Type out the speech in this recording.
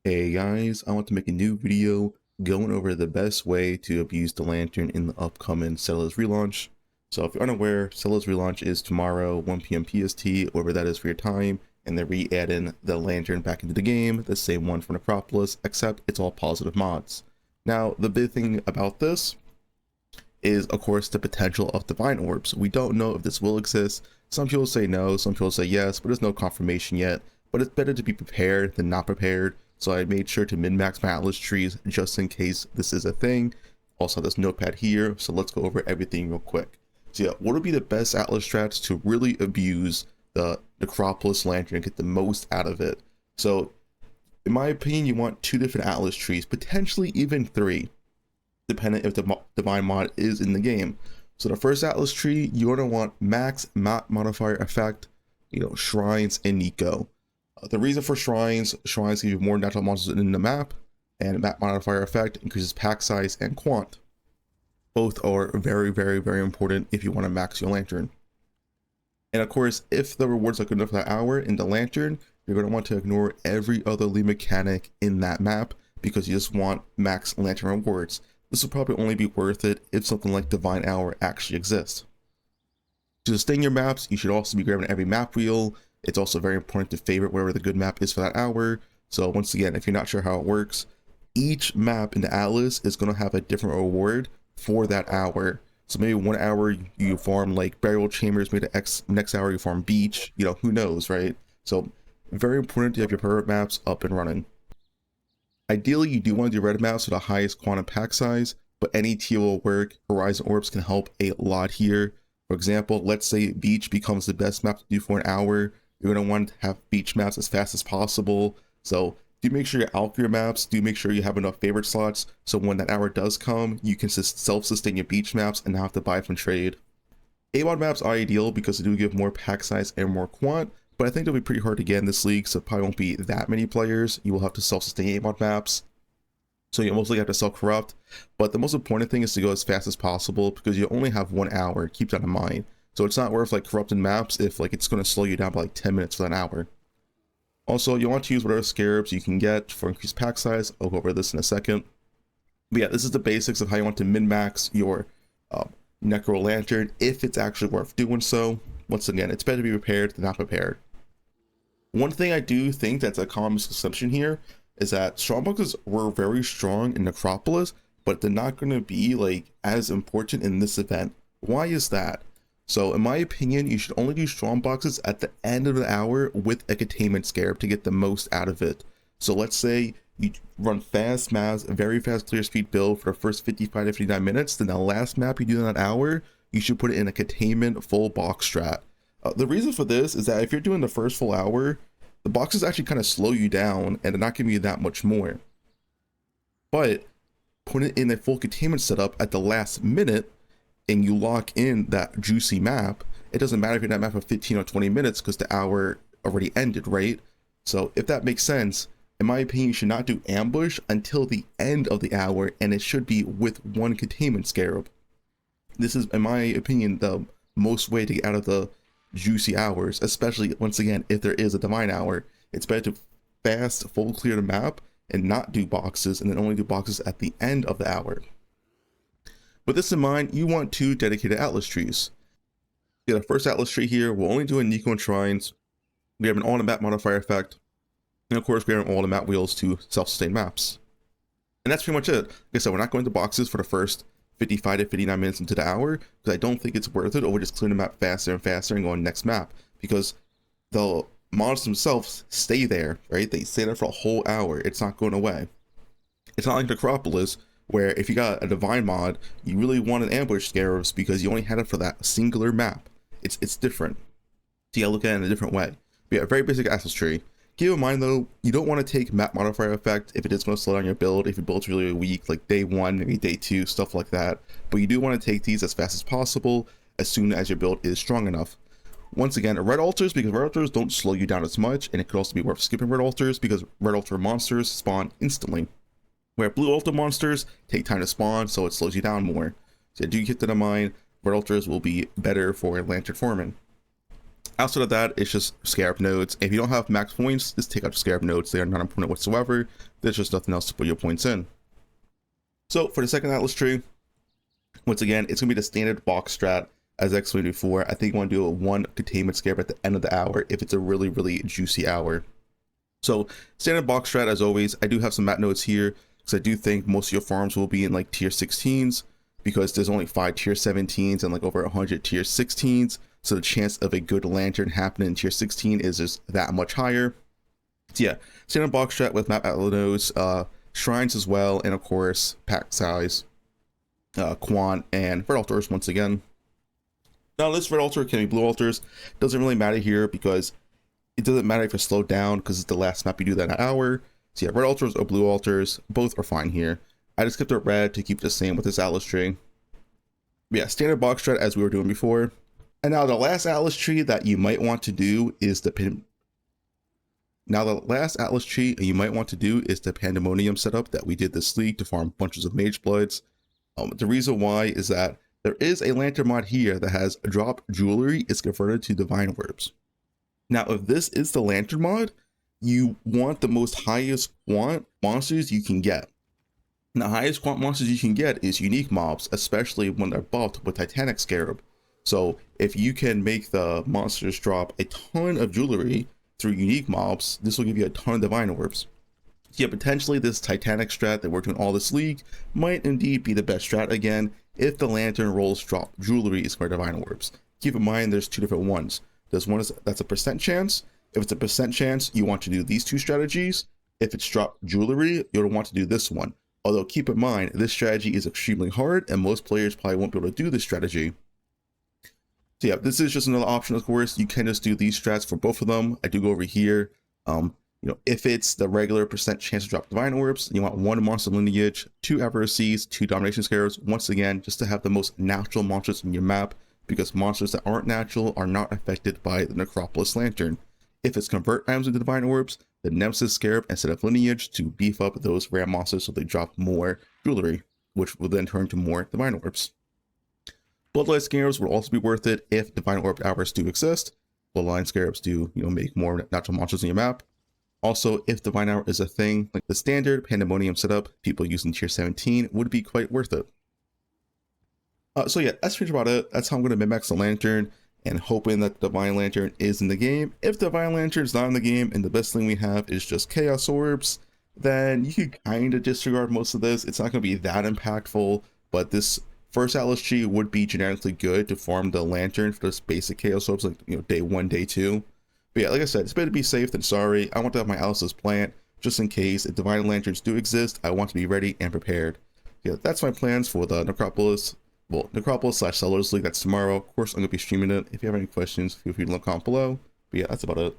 Hey guys, I want to make a new video going over the best way to abuse the lantern in the upcoming Settlers relaunch. So if you're unaware, Settlers relaunch is tomorrow, 1 p.m. PST, whatever that is for your time, and they're re-adding the lantern back into the game, the same one from Necropolis, except it's all positive mods. Now, the big thing about this is, of course, the potential of divine orbs. We don't know if this will exist. Some people say no, some people say yes, but there's no confirmation yet. But it's better to be prepared than not prepared. So I made sure to min-max my atlas trees just in case this is a thing. Also this notepad here, so let's go over everything real quick. So yeah, what would be the best atlas strats to really abuse the Necropolis lantern and get the most out of it? So in my opinion, you want 2 different atlas trees, potentially even 3, depending if the divine mod is in the game. So the first atlas tree, you're going to want max map modifier effect, shrines and Necro. The reason for shrines give you more natural monsters in the map, and map modifier effect increases pack size and quant. Both are very, very, very important if you want to max your lantern. And of course, if the rewards are good enough for that hour in the lantern, you're going to want to ignore every other lead mechanic in that map because you just want max lantern rewards. This will probably only be worth it if something like Divine Hour actually exists. To sustain your maps, you should also be grabbing every map wheel. It's also very important to favorite wherever the good map is for that hour. So once again, if you're not sure how it works, each map in the atlas is going to have a different reward for that hour. So maybe 1 hour you farm like burial chambers, maybe the next hour you farm beach, who knows, right? So very important to have your private maps up and running. Ideally, you do want to do red maps with the highest quantum pack size, but any tier will work. Horizon orbs can help a lot here. For example, let's say beach becomes the best map to do for an hour. You're going to want to have beach maps as fast as possible. So do make sure you alch your maps, do make sure you have enough favorite slots, so when that hour does come, you can just self-sustain your beach maps and not have to buy from trade. AMOD maps are ideal because they do give more pack size and more quant, but I think they'll be pretty hard to get in this league, so it probably won't be that many players. You will have to self-sustain AMOD maps, so you mostly have to self-corrupt, but the most important thing is to go as fast as possible because you only have 1 hour, keep that in mind. So it's not worth like corrupting maps if it's going to slow you down by like 10 minutes for an hour. Also, you want to use whatever scarabs you can get for increased pack size. I'll go over this in a second. But yeah, this is the basics of how you want to min-max your Necro lantern if it's actually worth doing so. Once again, it's better to be prepared than not prepared. One thing I do think that's a common misconception here is that strongboxes were very strong in Necropolis, but they're not going to be like as important in this event. Why is that? So in my opinion, you should only do strong boxes at the end of the hour with a containment scarab to get the most out of it. So let's say you run fast maps, very fast clear speed build for the first 55 to 59 minutes, then the last map you do in that hour, you should put it in a containment full box strat. The reason for this is that if you're doing the first full hour, the boxes actually kind of slow you down and they're not giving you that much more. But put it in a full containment setup at the last minute, and you lock in that juicy map, it doesn't matter if you're in that map for 15 or 20 minutes because the hour already ended, right? So if that makes sense, in my opinion, you should not do ambush until the end of the hour, and it should be with 1 containment scarab. This is, in my opinion, the most way to get out of the juicy hours, especially, once again, if there is a divine hour. It's better to fast, full clear the map and not do boxes, and then only do boxes at the end of the hour. With this in mind, you want 2 dedicated atlas trees. Yeah, the first atlas tree here, we'll only do a Necro and shrines. We have an all-in-map modifier effect, and of course we have all the map wheels to self-sustain maps. And that's pretty much it. Like I said, we're not going to boxes for the first 55 to 59 minutes into the hour because I don't think it's worth it over just clearing the map faster and faster and going next map, because the monsters themselves stay there, right? They stay there for a whole hour. It's not going away. It's not like Necropolis, where if you got a divine mod, you really want an ambush scarabs because you only had it for that singular map. It's different. So you gotta look at it in a different way. But yeah, a very basic atlas tree. Keep in mind though, you don't want to take map modifier effect if it is going to slow down your build, if your build's really weak, like day 1, maybe day 2, stuff like that. But you do want to take these as fast as possible, as soon as your build is strong enough. Once again, red altars, because red altars don't slow you down as much, and it could also be worth skipping red altars because red altar monsters spawn instantly, where blue altar monsters take time to spawn, so it slows you down more. So do keep that in mind. Red altars will be better for lantern forming. Outside of that, it's just scarab nodes. If you don't have max points, just take out the scarab nodes. They are not important whatsoever. There's just nothing else to put your points in. So for the second Atlas tree, once again, it's gonna be the standard box strat as I explained before. I think you want to do a 1 containment scarab at the end of the hour if it's a really, really juicy hour. So standard box strat as always. I do have some map nodes here because I do think most of your farms will be in like tier 16s because there's only 5 tier 17s and like over 100 tier 16s. So the chance of a good lantern happening in tier 16 is just that much higher. So yeah, standard box strat with map nodes, shrines as well, and of course pack size, quant, and red altars once again. Now this red altar can be blue altars. Doesn't really matter here because it doesn't matter if you're slowed down because it's the last map you do that in an hour. So yeah, red altars or blue altars, both are fine here. I just kept it red to keep it the same with this Atlas tree. But yeah, standard box strat as we were doing before. And now the last Atlas tree that you might want to do is the pandemonium setup that we did this league to farm bunches of mage bloods. The reason why is that there is a lantern mod here that has drop jewelry is converted to divine orbs. Now, if this is the lantern mod, you want the most highest quant monsters you can get. And the highest quant monsters you can get is unique mobs, especially when they're buffed with Titanic Scarab. So if you can make the monsters drop a ton of jewelry through unique mobs, this will give you a ton of divine orbs. Yeah, potentially this Titanic strat that we're doing all this league might indeed be the best strat again if the lantern rolls drop jewelry is for divine orbs. Keep in mind there's two different ones. There's one that's a percent chance. If it's a percent chance, you want to do these two strategies. If it's drop jewelry, you'll want to do this one. Although keep in mind, this strategy is extremely hard and most players probably won't be able to do this strategy. So yeah, this is just another option, of course. You can just do these strats for both of them. I do go over here. If it's the regular percent chance to drop divine orbs, you want 1 monster lineage, 2 adversaries, 2 domination scarabs, once again, just to have the most natural monsters in your map, because monsters that aren't natural are not affected by the Necropolis lantern. If it's convert items into divine orbs, the nemesis scarab instead of lineage to beef up those rare monsters so they drop more jewelry, which will then turn to more divine orbs. Bloodline scarabs will also be worth it if divine orb hours do exist. Bloodline scarabs do, make more natural monsters in your map. Also, if divine hour is a thing, like the standard pandemonium setup people using tier 17 would be quite worth it. So yeah, that's pretty much about it. That's how I'm going to min-max the lantern and hoping that divine lantern is in the game. If divine lantern is not in the game and the best thing we have is just chaos orbs, then you can kind of disregard most of this. It's not going to be that impactful, but this first Atlas tree would be generically good to farm the lantern for just basic chaos orbs like day 1, day 2. But yeah, like I said, it's better to be safe than sorry. I want to have my Atlas plant just in case if divine lanterns do exist. I want to be ready and prepared. Yeah, that's my plans for the Necropolis. Well, Necropolis/Sellers League. That's tomorrow. Of course, I'm gonna be streaming it. If you have any questions, feel free to comment below. But yeah, that's about it.